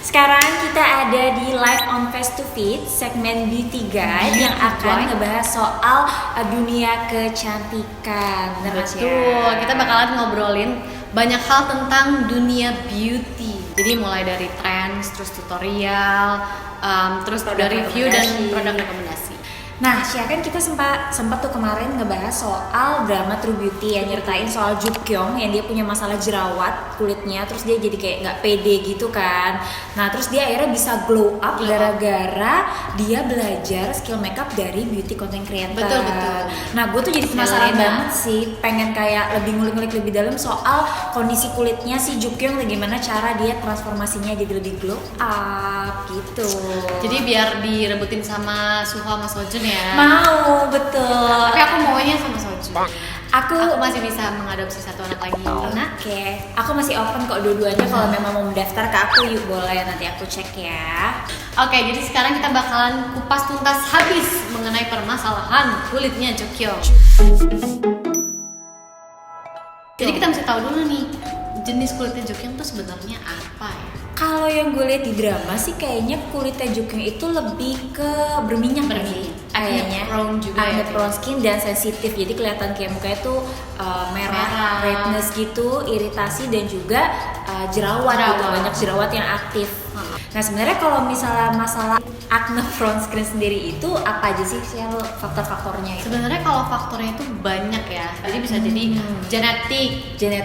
Sekarang kita ada di live on Face to Fit segmen Beauty Guide yang akan ngebahas soal dunia kecantikan. Betul, kita bakalan ngobrolin banyak hal tentang dunia beauty. Jadi mulai dari trends, terus tutorial, terus produk review dan produk rekomendasi. Nah, kan kita sempat tuh kemarin ngebahas soal drama True Beauty yang nyertain soal Jukyong yang dia punya masalah jerawat kulitnya, terus dia jadi kayak nggak pede gitu kan. Nah, terus dia akhirnya bisa glow up gara-gara dia belajar skill makeup dari beauty content creator. Betul. Nah, gue tuh jadi penasaran banget sih, pengen kayak lebih ngulik-ngulik lebih dalam soal kondisi kulitnya si Jukyong, bagaimana cara dia transformasinya jadi lebih glow up gitu. Jadi biar direbutin sama Suho sama Sojun ya. Mau, betul. Tapi aku maunya sama Sojun. Aku masih bisa mengadopsi satu anak lagi. Oke. Aku masih open kok dua-duanya. Kalau memang mau mendaftar ke aku, yuk boleh, nanti aku cek ya. Oke, jadi sekarang kita bakalan kupas tuntas habis mengenai permasalahan kulitnya Jukyong. Jadi kita mesti tahu dulu nih, jenis kulitnya Jukyong tuh sebenarnya apa ya? Kalau yang gue lihat di drama sih kayaknya kulitnya Jukyong itu lebih ke berminyak sih. Kayaknya prone juga acne ya, prone skin dan sensitif, jadi kelihatan kayak mukanya tuh merah, redness gitu, iritasi dan juga jerawat gitu, banyak jerawat yang aktif. Nah, sebenarnya kalau misalnya masalah acne prone skin sendiri itu apa aja sih faktor-faktornya itu? Sebenarnya kalau faktornya itu banyak ya. Jadi bisa jadi genetik,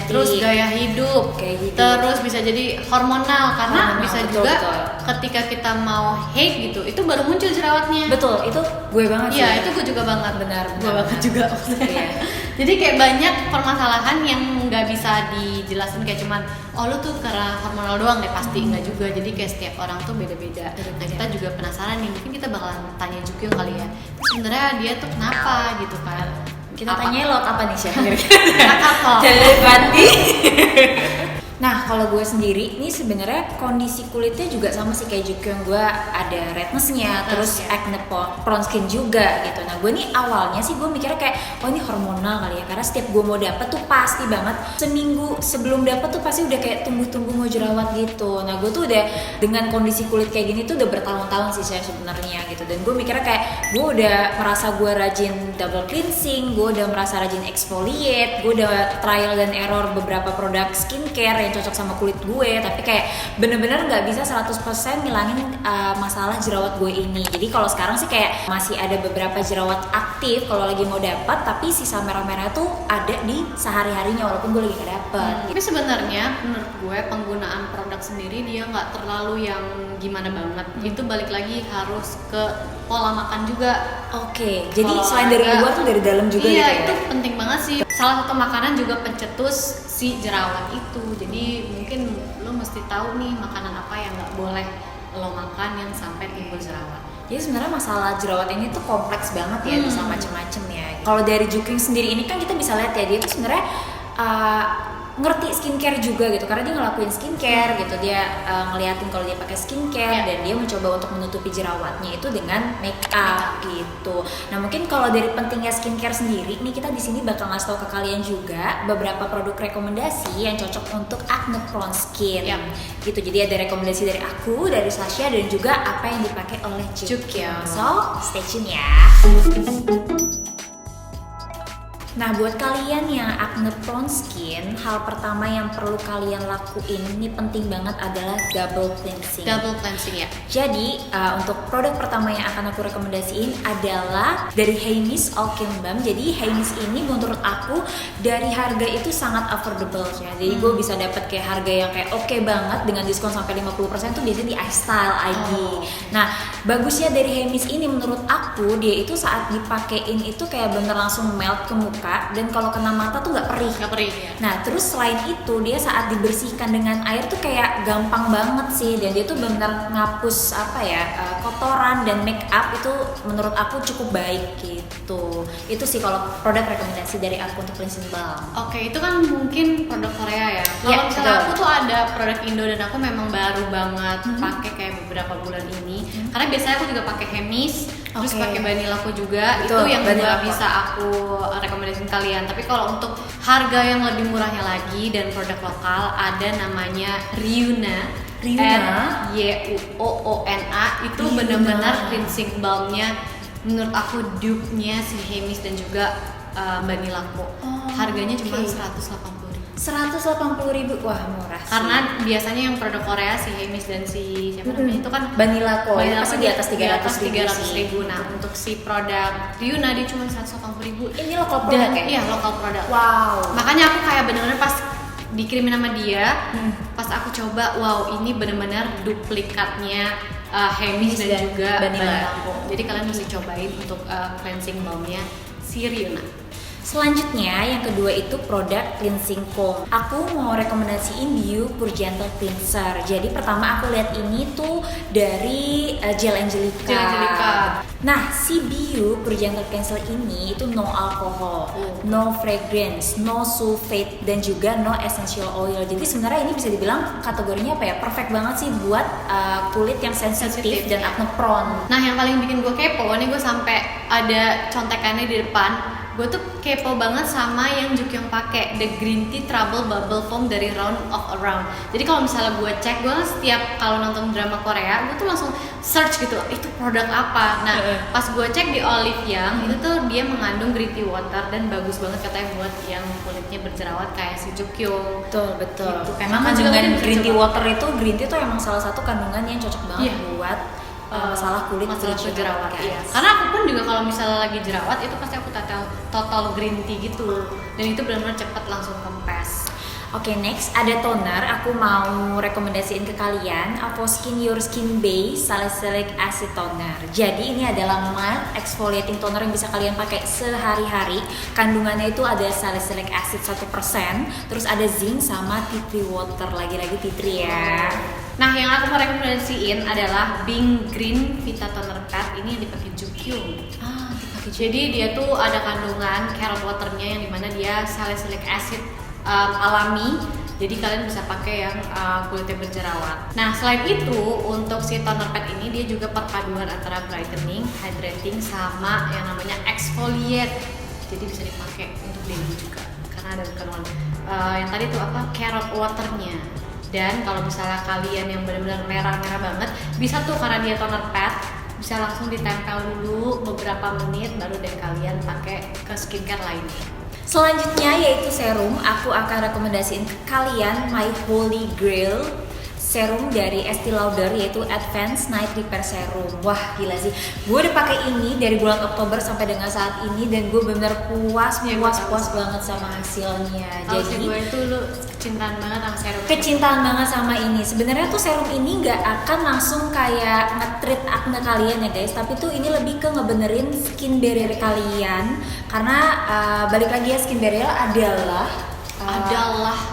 terus gaya hidup, kayak gitu. Terus bisa jadi hormonal karena bisa betul, juga betul. ketika kita mau haid gitu, itu baru muncul jerawatnya. Betul, itu gue banget sih. Iya, itu gue juga banget. Benar. Gue banget juga. Iya. Jadi kayak banyak permasalahan yang nggak bisa dijelasin kayak cuman lu tuh karena hormonal doang deh, pasti nggak juga. Jadi kayak setiap orang tuh beda-beda. Nah, kita juga penasaran nih, mungkin kita bakalan tanya Jukyong kali ya. Sebenarnya dia tuh kenapa gitu kan? Kita tanya lo apa nih sih? Kakak. Jalur Bandi. Nah, kalau gue sendiri ini sebenarnya kondisi kulitnya juga sama sih kayak Jukyong. Gue ada rednessnya, terus acne prone skin juga gitu. Nah, gue nih awalnya sih gue mikirnya kayak ini hormonal kali ya, karena setiap gue mau dapet tuh pasti banget seminggu sebelum dapet tuh pasti udah kayak tumbuh-tumbuh mau jerawat gitu. Nah, gue tuh udah dengan kondisi kulit kayak gini tuh udah bertahun-tahun sih saya sebenarnya gitu. Dan gue mikirnya kayak gue udah merasa gue rajin double cleansing, gue udah merasa rajin exfoliate, gue udah trial dan error beberapa produk skincare yang cocok sama kulit gue, tapi kayak bener-bener nggak bisa 100% ngilangin masalah jerawat gue ini. Jadi kalau sekarang sih kayak masih ada beberapa jerawat aktif kalau lagi mau dapat, tapi sisa merah-merah tuh ada di sehari-harinya walaupun gue lagi gak dapet. Tapi sebenarnya menurut gue penggunaan produk sendiri dia nggak terlalu yang gimana banget. Itu balik lagi harus ke pola makan juga. Oke, jadi selain dari luar tuh dari dalam juga gitu ya? Iya, itu penting banget sih. Salah satu makanan juga pencetus si jerawat itu. Jadi mungkin lo mesti tahu nih makanan apa yang nggak boleh lo makan yang sampai timbul jerawat. Jadi sebenarnya masalah jerawat ini tuh kompleks banget ya, bisa macem-macem ya. Kalau dari Jukyong sendiri ini kan kita bisa lihat ya, dia tuh sebenarnya ngerti skincare juga gitu, karena dia ngelakuin skincare gitu, dia ngeliatin kalau dia pakai skincare dan dia mencoba untuk menutupi jerawatnya itu dengan make up gitu. Nah, mungkin kalau dari pentingnya skincare sendiri nih, kita di sini bakal ngasih tahu ke kalian juga beberapa produk rekomendasi yang cocok untuk acne prone skin gitu. Jadi ada rekomendasi dari aku, dari Sasha, dan juga apa yang dipakai oleh Jukyong. So stay tune ya. Nah, buat kalian yang acne prone skin, hal pertama yang perlu kalian lakuin ini penting banget adalah double cleansing. Double cleansing ya. Jadi untuk produk pertama yang akan aku rekomendasiin adalah dari Heimis Alkin Balm. Jadi Heimis ini menurut aku dari harga itu sangat affordable ya. Jadi gue bisa dapet kayak harga yang kayak oke banget dengan diskon sampai 50% tuh biasanya di iStyle ID. Nah, bagusnya dari Heimis ini menurut aku, dia itu saat dipakein itu kayak bener langsung melt ke muka, dan kalau kena mata tuh nggak perih ya. Nah, terus selain itu dia saat dibersihkan dengan air tuh kayak gampang banget sih, dan dia tuh benar ngapus kotoran dan make up itu menurut aku cukup baik gitu. Itu sih kalau produk rekomendasi dari aku untuk cleansing balm. Oke, itu kan mungkin produk Korea ya. Kalau misalnya aku tuh ada produk Indo dan aku memang baru banget pakai kayak beberapa bulan ini. Karena biasanya aku juga pakai Heimis, terus pakai Banilaco juga. Itu yang juga bisa aku rekomendasiin kalian. Tapi kalau untuk harga yang lebih murahnya lagi dan produk lokal, ada namanya Ryuna Ryuoona itu Ryuna. benar-benar cleansing balmnya menurut aku dupe-nya si Hemis dan juga Mbak Nilako. Harganya cuma 180.000. Wah, murah sih. Karena biasanya yang produk Korea si Hemis dan si siapa namanya itu kan Banilako ya, Vanilla pasti di atas 300.000 sih. Nah, untuk si produk Ryuna dia cuma 180.000. Ini lokal produk ya? Iya, lokal produk. Wow. Makanya aku kayak bener-bener pas dikirimin sama dia, pas aku coba, wow ini bener-bener duplikatnya Hemis dan juga Banilako. Jadi kalian mesti cobain untuk cleansing balmnya si Ryuna. Selanjutnya yang kedua itu produk cleansing foam. Aku mau rekomendasiin Bio Pure Gentle Cleanser. Jadi pertama aku lihat ini tuh dari Gel Angelica. Nah, si Bio Pure Gentle Cleanser ini itu no alcohol, no fragrance, no sulfate dan juga no essential oil. Jadi sebenarnya ini bisa dibilang kategorinya apa ya? Perfect banget sih buat kulit yang sensitif dan acne prone. Nah, yang paling bikin gue kepo nih, gue sampai ada contekannya di depan. Gue tuh kepo banget sama yang Jukyung pakai, The Green Tea Trouble Bubble Foam dari Round of Around. Jadi kalau misalnya gue cek, gue setiap kalau nonton drama Korea, gue tuh langsung search gitu, itu produk apa. Nah, pas gue cek di Olive Young, itu tuh dia mengandung green tea water dan bagus banget katanya buat yang kulitnya berjerawat kayak si Jukyung. Betul. Gitu. Memang kandungan green tea water itu, green tea itu emang salah satu kandungan yang cocok banget buat masalah kulit jerawat. Iya. Karena aku pun juga kalau misalnya lagi jerawat itu pasti aku total green tea gitu. Dan itu benar-benar cepat langsung kempes. Oke, next ada toner. Aku mau rekomendasiin ke kalian Avoskin Your Skin Base Salicylic Acid Toner. Jadi ini adalah mild exfoliating toner yang bisa kalian pakai sehari-hari. Kandungannya itu ada salicylic acid 1%, terus ada zinc sama tea tree water. Lagi-lagi tea tree ya. Nah, yang aku mau rekomendasiin adalah Bing Green Vita Toner Pad. Ini yang dipakai Jukyung. Jadi dia tuh ada kandungan carrot waternya yang dimana dia salicylic acid alami. Jadi kalian bisa pakai yang kulitnya berjerawat. Nah, selain itu untuk si toner pad ini dia juga perpaduan antara brightening, hydrating sama yang namanya exfoliate. Jadi bisa dipakai untuk daily juga karena ada kandungan yang tadi tuh apa carrot waternya. Dan kalau misalnya kalian yang benar-benar merah-merah banget, bisa tuh karena dia toner pad, bisa langsung ditempel dulu beberapa menit baru deh kalian pakai ke skincare lainnya. Selanjutnya yaitu serum. Aku akan rekomendasiin ke kalian My Holy Grail serum dari Estee Lauder yaitu Advanced Night Repair Serum. Wah, gila sih. Gue udah pakai ini dari bulan Oktober sampai dengan saat ini dan gue bener-bener puas banget sama hasilnya. Jadi gue itu lu kecintaan banget sama serum. Kecintaan banget sama ini. Sebenarnya tuh serum ini nggak akan langsung kayak nge-treat acne kalian ya guys, tapi tuh ini lebih ke ngebenerin skin barrier kalian karena balik lagi ya, skin barrier adalah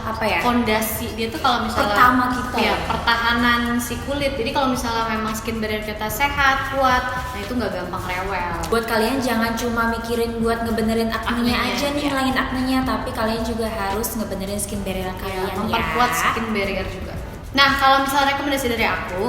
apa ya, fondasi dia tuh kalau misalnya pertama kita ya pertahanan si kulit. Jadi kalau misalnya memang skin barrier kita sehat kuat, nah itu nggak gampang rewel. Buat kalian jangan cuma mikirin buat ngebenerin acne-nya aja nih, ngilangin acne-nya, tapi kalian juga harus ngebenerin skin barrier kalian memperkuat skin barrier juga. Nah, kalau misalnya rekomendasi dari aku,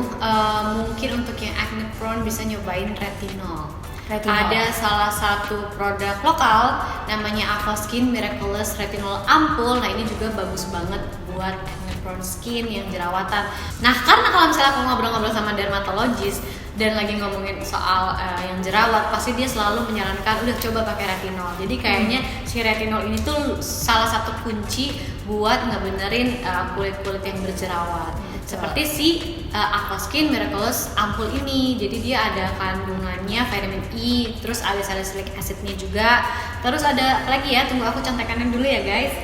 mungkin untuk yang acne prone bisa nyobain retinol. Ada salah satu produk lokal namanya Avoskin Miraculous Retinol Ampul. Nah, ini juga bagus banget buat acne prone skin yang jerawatan. Nah, karena kalau misalnya aku ngobrol-ngobrol sama dermatologis dan lagi ngomongin soal yang jerawat, pasti dia selalu menyarankan udah coba pakai retinol. Jadi kayaknya si retinol ini tuh salah satu kunci buat ngebenerin kulit-kulit yang berjerawat. Seperti si Avoskin Miraculous Ampul ini. Jadi dia ada kandungannya vitamin E, terus ada salicylic acidnya juga. Terus ada apa lagi ya? Tunggu aku contekannya dulu ya guys.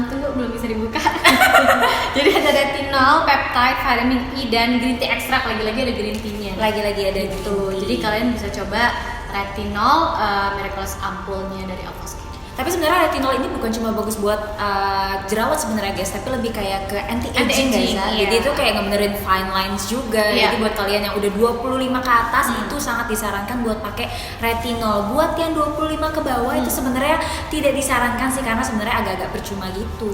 Tunggu, belum bisa dibuka. Jadi ada retinol, peptide, vitamin E dan green tea extract. Lagi-lagi ada green tea-nya. Lagi-lagi ada gitu. Jadi kalian bisa coba retinol Miraculous Ampulnya dari Avoskin. Tapi sebenarnya retinol ini bukan cuma bagus buat jerawat sebenarnya guys, tapi lebih kayak ke anti-aging guys ya. Jadi itu kayak ngebenerin fine lines juga. Jadi buat kalian yang udah 25 ke atas itu sangat disarankan buat pakai retinol. Buat yang 25 ke bawah itu sebenarnya tidak disarankan sih, karena sebenarnya agak-agak percuma gitu.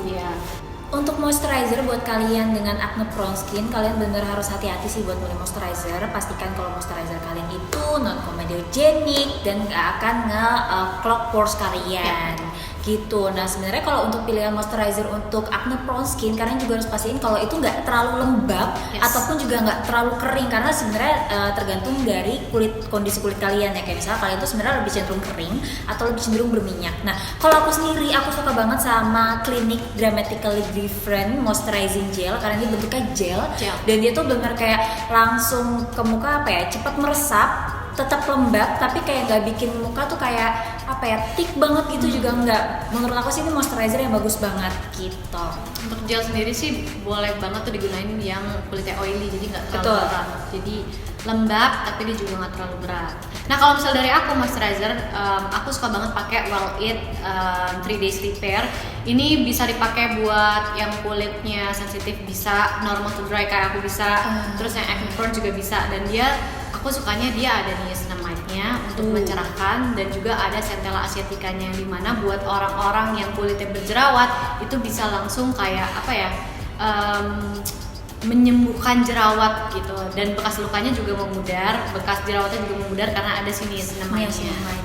Untuk moisturizer buat kalian dengan acne prone skin, kalian bener harus hati-hati sih buat milih moisturizer. Pastikan kalau moisturizer kalian itu non comedogenic dan gak akan nge-clog pores kalian. gitu. Nah sebenarnya kalau untuk pilihan moisturizer untuk acne prone skin, kalian juga harus pastiin kalau itu nggak terlalu lembab ataupun juga nggak terlalu kering, karena sebenarnya tergantung dari kondisi kulit kalian ya. Kayak misalnya kalian tuh sebenarnya lebih cenderung kering atau lebih cenderung berminyak. Nah kalau aku sendiri, aku suka banget sama Clinique Dramatically Different Moisturizing Gel, karena ini bentuknya gel. Dan dia tuh benar kayak langsung ke muka apa ya, cepat meresap, tetap lembab tapi kayak nggak bikin muka tuh kayak apa ya, thick banget gitu juga nggak. Menurut aku sih ini moisturizer yang bagus banget gitu. Untuk gel sendiri sih boleh banget tuh digunain yang kulitnya oily, jadi nggak terlalu berat, jadi lembab tapi dia juga nggak terlalu berat. Nah kalau misal dari aku moisturizer, aku suka banget pakai Well It 3 Days Repair. Ini bisa dipakai buat yang kulitnya sensitif, bisa normal to dry kayak aku bisa, terus yang acne prone juga bisa. Dan dia, aku sukanya dia ada niacinamide-nya untuk mencerahkan, dan juga ada centella asiaticanya, yang dimana buat orang-orang yang kulitnya berjerawat itu bisa langsung kayak apa ya, menyembuhkan jerawat gitu, dan bekas lukanya juga memudar, bekas jerawatnya juga memudar karena ada si niacinamide-nya.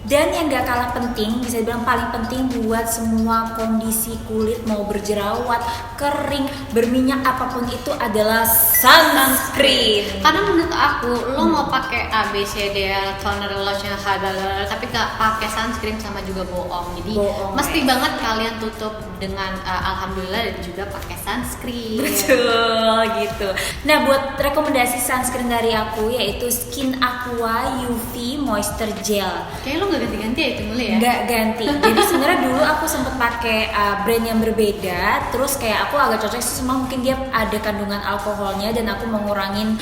Dan yang gak kalah penting, bisa dibilang paling penting buat semua kondisi kulit mau berjerawat, kering, berminyak apapun itu adalah sunscreen. Karena menurut aku, lo mau pakai ABCD, toner, lotion, tapi gak pakai sunscreen sama juga bohong. Jadi mesti banget kalian tutup dengan alhamdulillah dan juga pakai sunscreen. Betul gitu. Nah buat rekomendasi sunscreen dari aku yaitu Skin Aqua UV Moisture Gel. Kayaknya lo nggak ganti-ganti ya itu mulai ya? Nggak ganti. Jadi sebenarnya dulu aku sempet pakai brand yang berbeda. Terus kayak aku agak cocok sih, semua mungkin dia ada kandungan alkoholnya dan aku mau ngurangin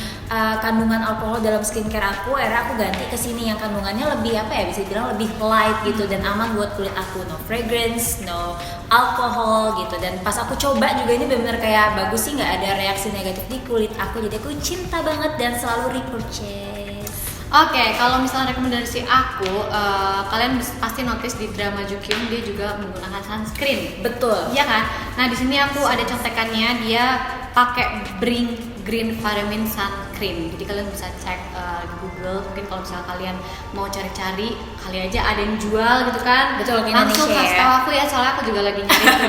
kandungan alkohol dalam skincare aku. Akhirnya aku ganti ke sini yang kandungannya lebih apa ya, bisa dibilang lebih light gitu dan aman buat kulit aku. No fragrance, no alkohol gitu. Dan pas aku coba juga ini benar-benar kayak bagus sih, nggak ada reaksi negatif di kulit aku. Jadi aku cinta banget dan selalu repurchase. Oke, kalau misalnya rekomendasi aku, kalian pasti notice di drama Jukyung dia juga menggunakan sunscreen. Betul. Iya kan? Nah di sini aku ada contekannya, dia pakai Bring Green Vitamin Sun Cream. Jadi kalian bisa cek di Google. Mungkin kalau misalnya kalian mau cari-cari, kali aja ada yang jual gitu kan? Betul, langsung Indonesia kasih tahu aku ya, soalnya aku juga lagi nyari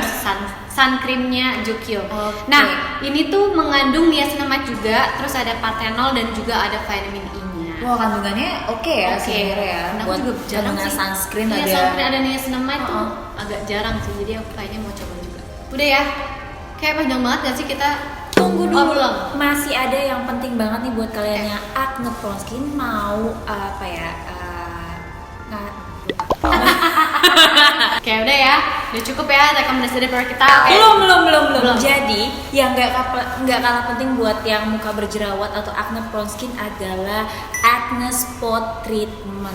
sun creamnya Jukyung. Nah ini tuh mengandung niacinamide juga, terus ada panthenol dan juga ada vitamin E. Wah kandungannya oke ya sebenarnya ya. Nah, buat juga jarang sih sunscreen ya, ada. sunscreen ada niacinamide tuh agak jarang sih, jadi aku kayaknya mau coba juga. Udah ya, kayak panjang banget gak sih kita? Tunggu dulu, belum. Masih ada yang penting banget nih buat kalian yang acne prone skin, mau apa ya? Oke udah ya, udah cukup ya rekomendasi dari kita. Belum. Jadi yang nggak kalah penting buat yang muka berjerawat atau acne prone skin adalah acne spot treatment.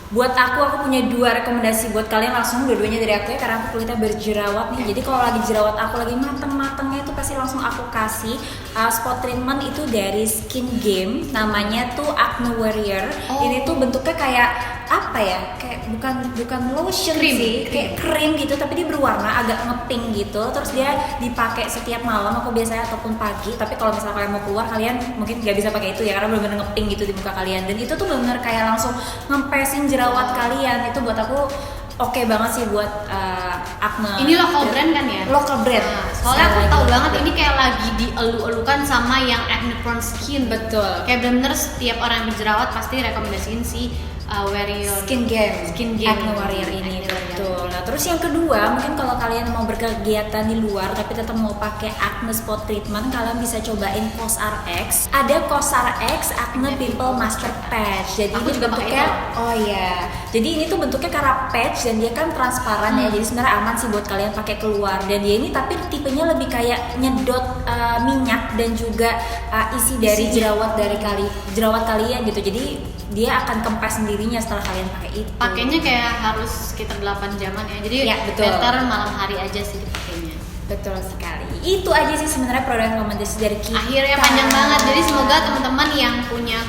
Buat aku punya 2 rekomendasi buat kalian, langsung dua-duanya dari aku ya, karena aku kulitnya berjerawat nih. Jadi kalau lagi jerawat aku lagi mateng-matengnya itu pasti langsung aku kasih spot treatment itu dari Skin Game, namanya tuh Acne Warrior. Ini tuh bentuknya kayak apa ya, kayak bukan lotion sih, kayak krim gitu, tapi dia berwarna agak ngepink gitu. Terus dia dipakai setiap malam aku biasanya ataupun pagi. Tapi kalau misalnya kalian mau keluar, kalian mungkin nggak bisa pakai itu ya, karena benar-benar ngepink gitu di muka kalian. Dan itu tuh benar-benar kayak langsung ngempesin jerawat kalian. Itu buat aku oke banget sih buat acne. Ini local brand kan ya? Local brand. Nah, soalnya aku tahu banget ini kayak lagi dielu-elukan sama yang acne prone skin. Betul. Kayak bener-bener setiap orang yang berjerawat pasti rekomendasiin si Warrior Skin Game Acne Warrior ini. Betul. Nah terus yang kedua, mungkin kalau kalian mau berkegiatan di luar tapi tetap mau pakai acne spot treatment, kalian bisa cobain COSRX. Ada COSRX Acne Pimple Master Patch. Jadi aku ini juga bentuknya jadi ini tuh bentuknya kayak patch dan dia kan transparan ya. Jadi sebenarnya aman sih buat kalian pakai keluar. Dan dia ini tapi tipenya lebih kayak nyedot minyak dan juga isi dari jerawat kalian gitu. Jadi dia akan kempes sendirinya setelah kalian pakai itu. Pakainya kayak harus sekitar 8 jaman ya. Jadi betul. better malam hari aja sih dipakainya. Betul sekali. Itu aja sih sebenarnya produk rekomendasi dari kita. Akhirnya panjang banget. Jadi semoga teman-teman yang punya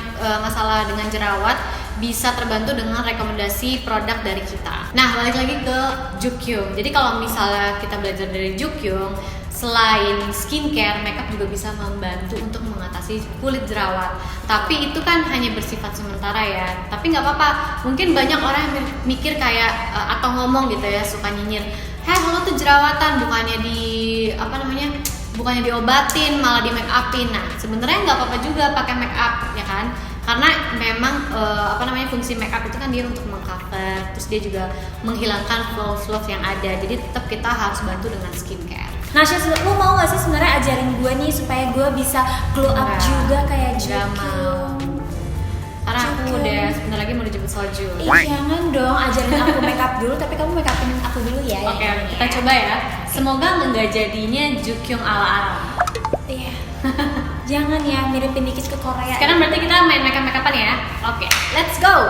masalah dengan jerawat bisa terbantu dengan rekomendasi produk dari kita. Nah, balik lagi ke Jukyung. Jadi kalau misalnya kita belajar dari Jukyung, selain skincare, makeup juga bisa membantu untuk mengatasi kulit jerawat. Tapi itu kan hanya bersifat sementara ya. Tapi nggak apa-apa. Mungkin banyak orang yang mikir kayak atau ngomong gitu ya, suka nyinyir, lo tuh jerawatan, bukannya diobatin, malah di make upin. Nah, sebenarnya nggak apa-apa juga pakai make up, ya kan? Karena memang fungsi make up itu kan dia untuk mengcover, terus dia juga menghilangkan flaw yang ada. Jadi tetap kita harus bantu dengan skincare. Nah, lu mau gak sih sebenarnya ajarin gue nih supaya gue bisa glow up juga kayak Gak mau. Karena aku udah sebentar lagi mau dijemput Soju. Jangan dong, ajarin aku make up dulu, tapi kamu make upin aku dulu ya. Oke, kita coba ya. Semoga nggak jadinya Jukyung ala Aram. Iya. Jangan ya, miripin dikit ke Korea. Sekarang berarti kita main make upan ya. Oke, let's go.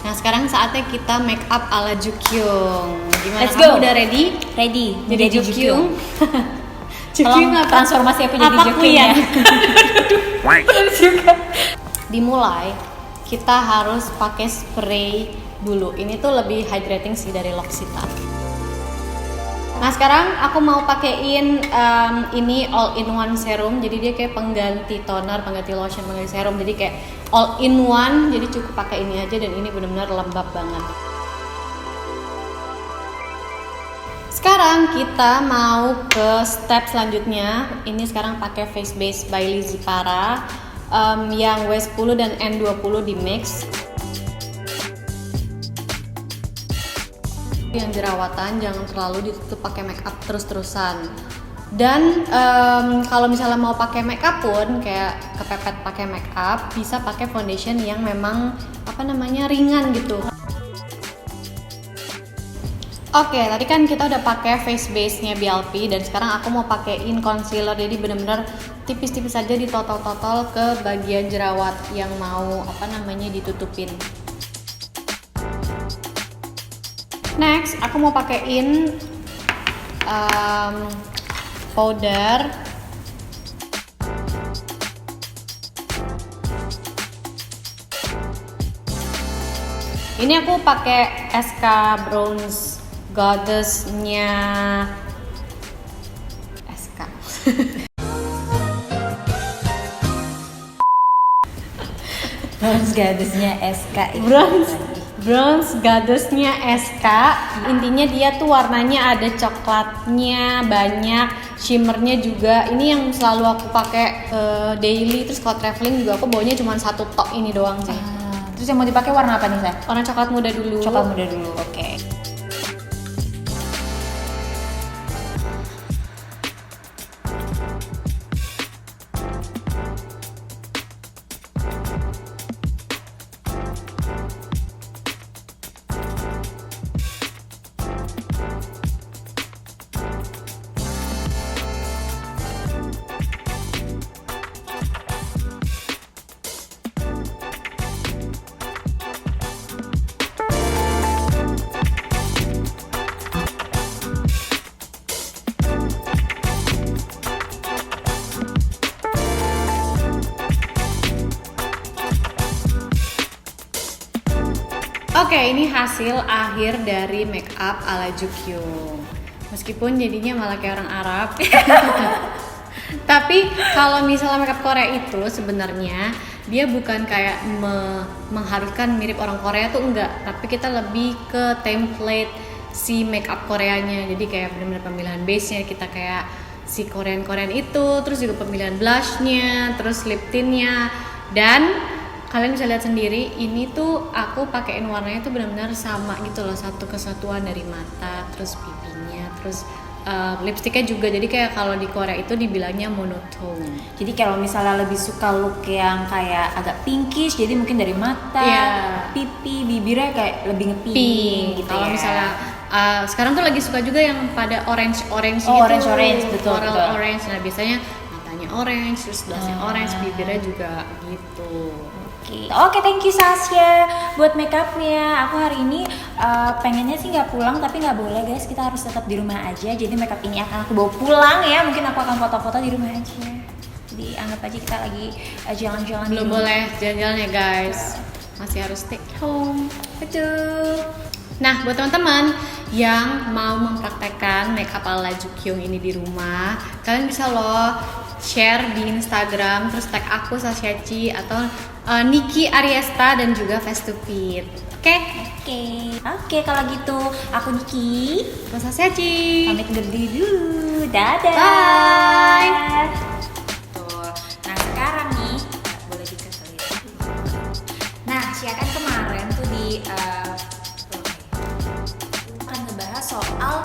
Nah, sekarang saatnya kita make up ala Jukyung. Gimana? Let's go. Kamu udah ready? Ready. Jadi Jukyung. Jukyung apa? Transformasi aku jadi Jukyung ya. Dimulai, kita harus pakai spray dulu. Ini tuh lebih hydrating sih dari L'Occitane. Nah, sekarang aku mau pakein ini all-in-one serum. Jadi dia kayak pengganti toner, pengganti lotion, pengganti serum. Jadi kayak all-in-one. Jadi cukup pakai ini aja dan ini benar-benar lembab banget. Sekarang kita mau ke step selanjutnya. Ini sekarang pakai face base by Lizzy Para yang W10 dan N20 di mix. Yang jerawatan jangan terlalu ditutup pakai make up terus-terusan. Dan kalau misalnya mau pakai make up pun kayak kepepet pakai make up, bisa pakai foundation yang memang ringan gitu. Oke, tadi kan kita udah pakai face base-nya BLP dan sekarang aku mau pakein concealer. Jadi benar-benar tipis-tipis aja ditotol-totol ke bagian jerawat yang mau ditutupin. Next, aku mau pakein powder. Ini aku pakai SK Bronze Goddess-nya SK. Bronze Goddess-nya SK. Bronze Goddess-nya SK. Intinya dia tuh warnanya ada coklatnya, banyak shimmernya juga. Ini yang selalu aku pakai daily. Terus kalau traveling juga aku bawanya cuma satu tok ini doang sih. Terus yang mau dipakai warna apa nih, Sa? Warna coklat muda dulu. Coklat muda dulu, oke. Oke, ini hasil akhir dari make up ala Jukyung. Meskipun jadinya malah kayak orang Arab. Tapi kalau misalnya makeup Korea itu sebenarnya dia bukan kayak mengharuskan mirip orang Korea tuh enggak, tapi kita lebih ke template si makeup Koreanya. Jadi kayak benar-benar pemilihan base-nya kita kayak si Korean itu, terus juga pemilihan blush-nya, terus lip tint-nya, dan kalian bisa lihat sendiri ini tuh aku pakein warnanya tuh benar-benar sama gitu loh, satu kesatuan dari mata, terus pipinya, terus lipstiknya juga. Jadi kayak kalau di Korea itu dibilangnya monotone. Jadi kalau misalnya lebih suka look yang kayak agak pinkish, jadi mungkin dari mata, pipi, bibirnya kayak lebih ngepink gitu. Kalau misalnya sekarang tuh lagi suka juga yang pada orange gitu. Orange, betul. Orange. Nah, biasanya matanya orange, terus blushnya orange, bibirnya juga gitu. Oke, thank you Sasha buat make upnya. Aku hari ini pengennya sih nggak pulang, tapi nggak boleh guys, kita harus tetap di rumah aja. Jadi make up ini akan aku bawa pulang ya. Mungkin aku akan foto-foto di rumah aja. Jadi anggap aja kita lagi jalan-jalan. Belum boleh jalan-jalan ya guys, masih harus stay home. Betul. Nah, buat teman-teman yang mau mempraktekkan makeup ala Jukyung ini di rumah, kalian bisa loh share di Instagram, terus tag aku Sasyaci atau Niki Ariesta dan juga Face to Fit. Oke, kalau gitu aku Niki Aku Sasyaci. pamit undur diri dulu. Dadah. Bye. Tuh. Nah sekarang nih boleh dikasih lihat. Nah Cia kan kemarin tuh akan ngebahas soal